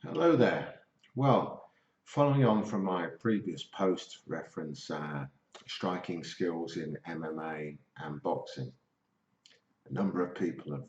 Hello there. Well, following on from my previous post reference striking skills in MMA and boxing, a number of people have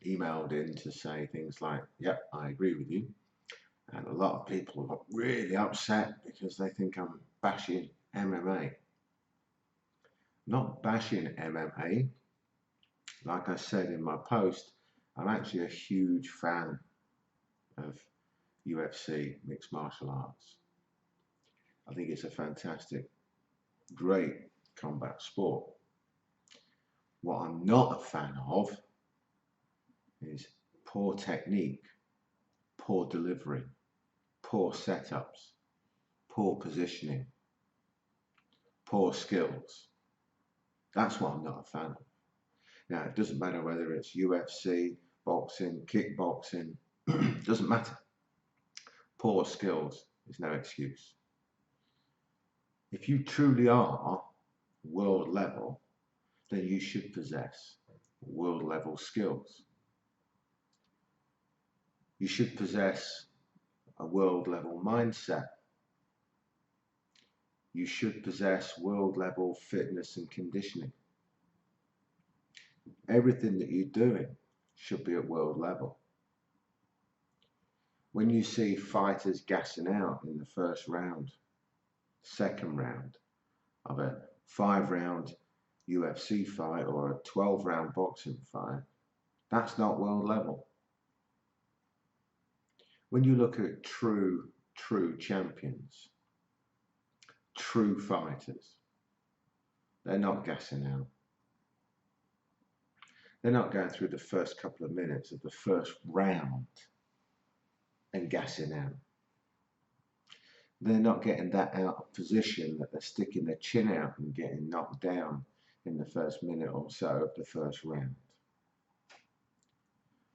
emailed in to say things like, yep, I agree with you. And a lot of people are really upset because they think I'm bashing MMA. Not bashing MMA. Like I said in my post, I'm actually a huge fan of UFC, mixed martial arts. I think it's a fantastic, great combat sport. What I'm not a fan of is poor technique, poor delivery, poor setups, poor positioning, poor skills. That's what I'm not a fan of. Now, it doesn't matter whether it's UFC, boxing, kickboxing, doesn't matter. Poor skills is no excuse. If you truly are world level, then you should possess world level skills. You should possess a world level mindset. You should possess world level fitness and conditioning. Everything that you're doing should be at world level. When you see fighters gassing out in the first round, second round of a 5-round UFC fight or a 12-round boxing fight, that's not world level. When you look at true champions, true fighters, they're not gassing out. They're not going through the first couple of minutes of the first round and gassing out. They're not getting that out of position that they're sticking their chin out and getting knocked down in the first minute or so of the first round.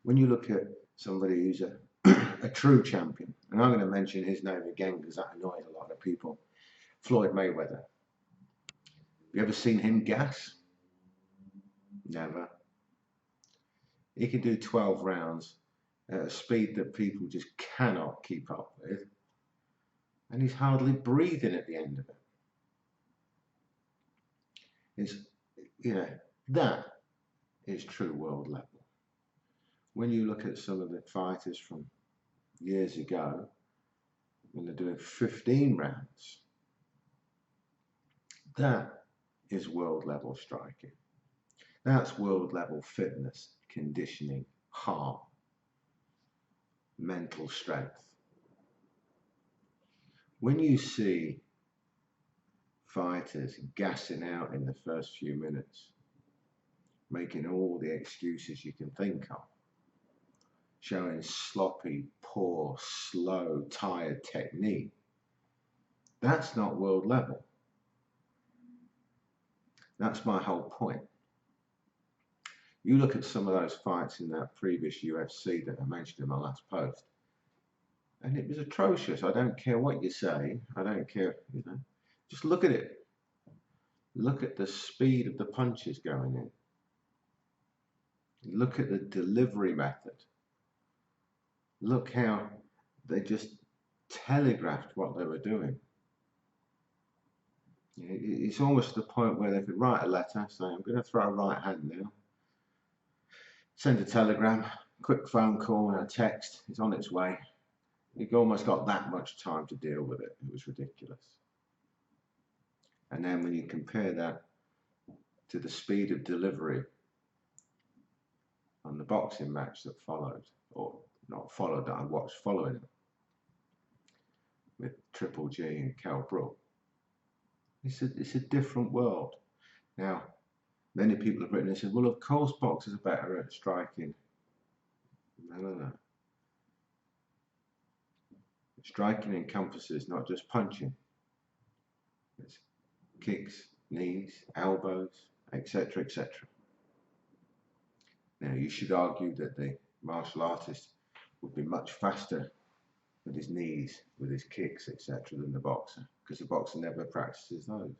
When you look at somebody who's a true champion, and I'm going to mention his name again because that annoys a lot of people, Floyd Mayweather. You ever seen him gas? Never. He can do 12 rounds at a speed that people just cannot keep up with, and he's hardly breathing at the end of it. It's, that is true world level. When you look at some of the fighters from years ago, when they're doing 15 rounds, that is world level striking. That's world level fitness, conditioning, heart, mental strength. When you see fighters gassing out in the first few minutes, making all the excuses you can think of, showing sloppy, poor, slow, tired technique, that's not world level. That's my whole point. You look at some of those fights in that previous UFC that I mentioned in my last post, and it was atrocious. I don't care what you say. I don't care, Just look at it. Look at the speed of the punches going in. Look at the delivery method. Look how they just telegraphed what they were doing. It's almost to the point where they could write a letter saying, I'm going to throw a right hand now. Send a telegram, quick phone call and a text. It's on its way. You've almost got that much time to deal with it. It was ridiculous. And then when you compare that to the speed of delivery on the boxing match that followed, or not followed, that I watched following it, with Triple G and Kell Brook, it's a different world. Now, many people have written and said, well, of course boxers are better at striking. No. Striking encompasses not just punching. It's kicks, knees, elbows, etc., etc. Now, you should argue that the martial artist would be much faster with his knees, with his kicks, etc., than the boxer, because the boxer never practices those.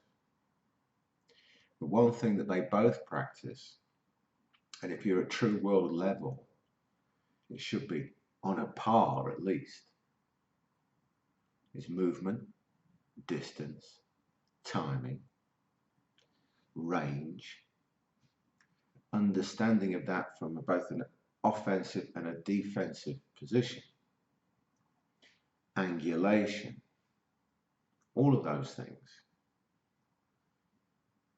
But one thing that they both practice, and if you're at true world level, it should be on a par at least, is movement, distance, timing, range, understanding of that from both an offensive and a defensive position, angulation, all of those things.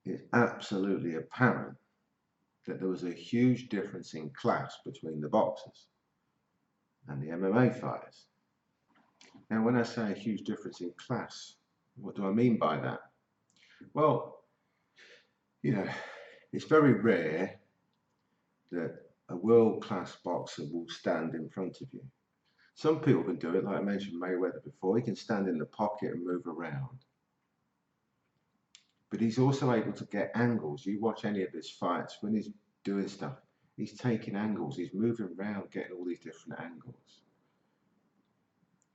It's absolutely apparent that there was a huge difference in class between the boxers and the MMA fighters. Now, when I say a huge difference in class, what do I mean by that? Well, you know, it's very rare that a world-class boxer will stand in front of you. Some people can do it, like I mentioned Mayweather before. He can stand in the pocket and move around. But he's also able to get angles. You watch any of his fights, when he's doing stuff, he's taking angles. He's moving around, getting all these different angles.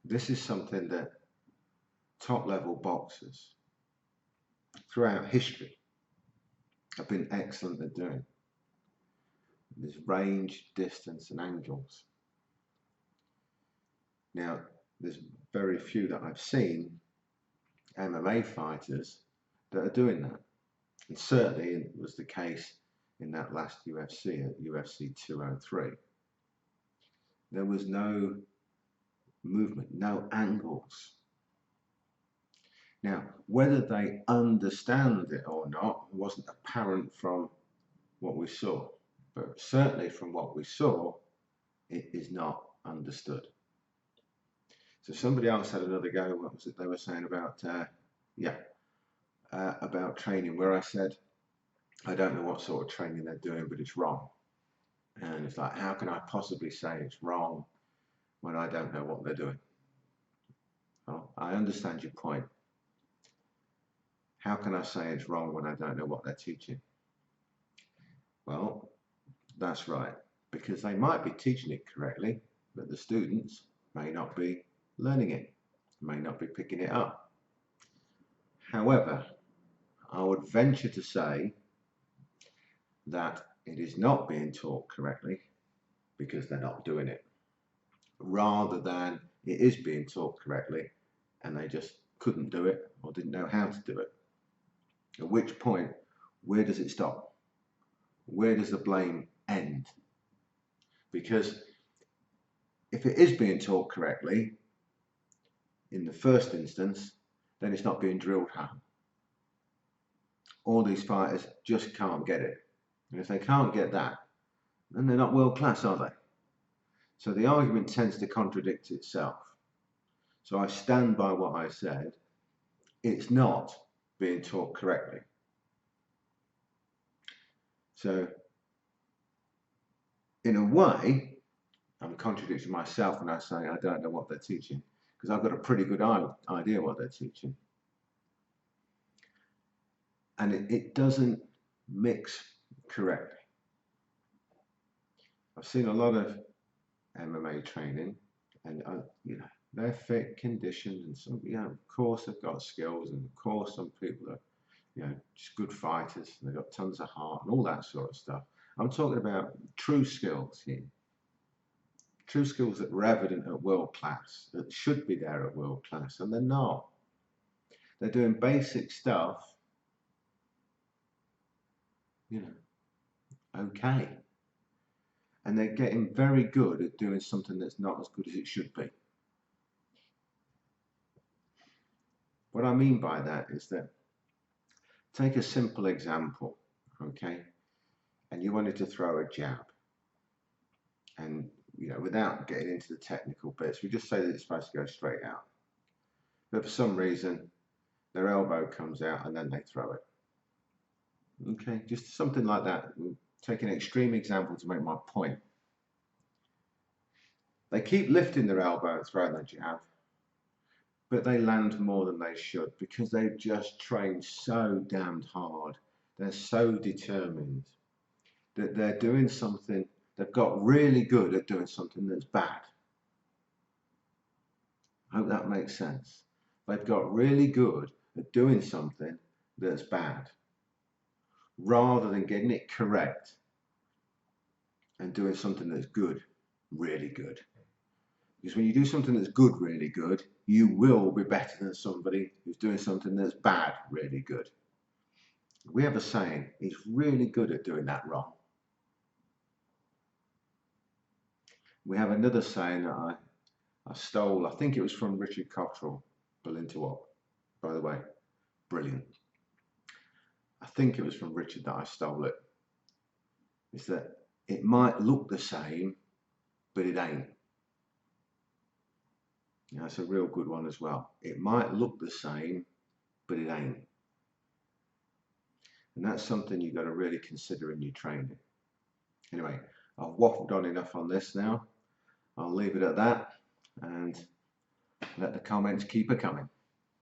This is something that top-level boxers throughout history have been excellent at doing. There's range, distance, and angles. Now, there's very few that I've seen MMA fighters that are doing that. And certainly it was the case in that last UFC, at UFC 203. There was no movement, no angles. Now, whether they understand it or not wasn't apparent from what we saw. But certainly from what we saw, it is not understood. So somebody else had another go. What was it they were saying about, about training, where I said, I don't know what sort of training they're doing, but it's wrong. And it's like, how can I possibly say it's wrong when I don't know what they're doing? Well, I understand your point. How can I say it's wrong when I don't know what they're teaching? Well, that's right, because they might be teaching it correctly, but the students may not be learning it, may not be picking it up. However, I would venture to say that it is not being taught correctly because they're not doing it, rather than it is being taught correctly and they just couldn't do it or didn't know how to do it. At which point, where does it stop? Where does the blame end? Because if it is being taught correctly in the first instance, then it's not being drilled home. All these fighters just can't get it. And if they can't get that, then they're not world class, are they? So the argument tends to contradict itself. So I stand by what I said. It's not being taught correctly. So in a way, I'm contradicting myself when I say I don't know what they're teaching, because I've got a pretty good idea what they're teaching. And it doesn't mix correctly. I've seen a lot of MMA training, and they're fit, conditioned, and some, of course they've got skills, and of course some people are, just good fighters, and they've got tons of heart and all that sort of stuff. I'm talking about true skills here. True skills that were evident at world class, that should be there at world class, and they're not. They're doing basic stuff, okay. And they're getting very good at doing something that's not as good as it should be. What I mean by that is that, take a simple example, okay? And you wanted to throw a jab. And, without getting into the technical bits, we just say that it's supposed to go straight out. But for some reason, their elbow comes out and then they throw it. Okay, just something like that. We'll take an extreme example to make my point. They keep lifting their elbow and throwing their jab, but they land more than they should because they've just trained so damned hard. They're so determined that they're doing something, they've got really good at doing something that's bad. I hope that makes sense. They've got really good at doing something that's bad, rather than getting it correct and doing something that's good, really good. Because when you do something that's good, really good, you will be better than somebody who's doing something that's bad, really good. We have a saying, he's really good at doing that wrong. We have another saying that I stole, I think it was from Richard Cottrell, Balintawak, by the way, brilliant. I think it was from Richard that I stole it. It's that it might look the same, but it ain't. That's a real good one as well. It might look the same, but it ain't. And that's something you've got to really consider in your training. Anyway, I've waffled on enough on this now. I'll leave it at that and let the comments keep a coming.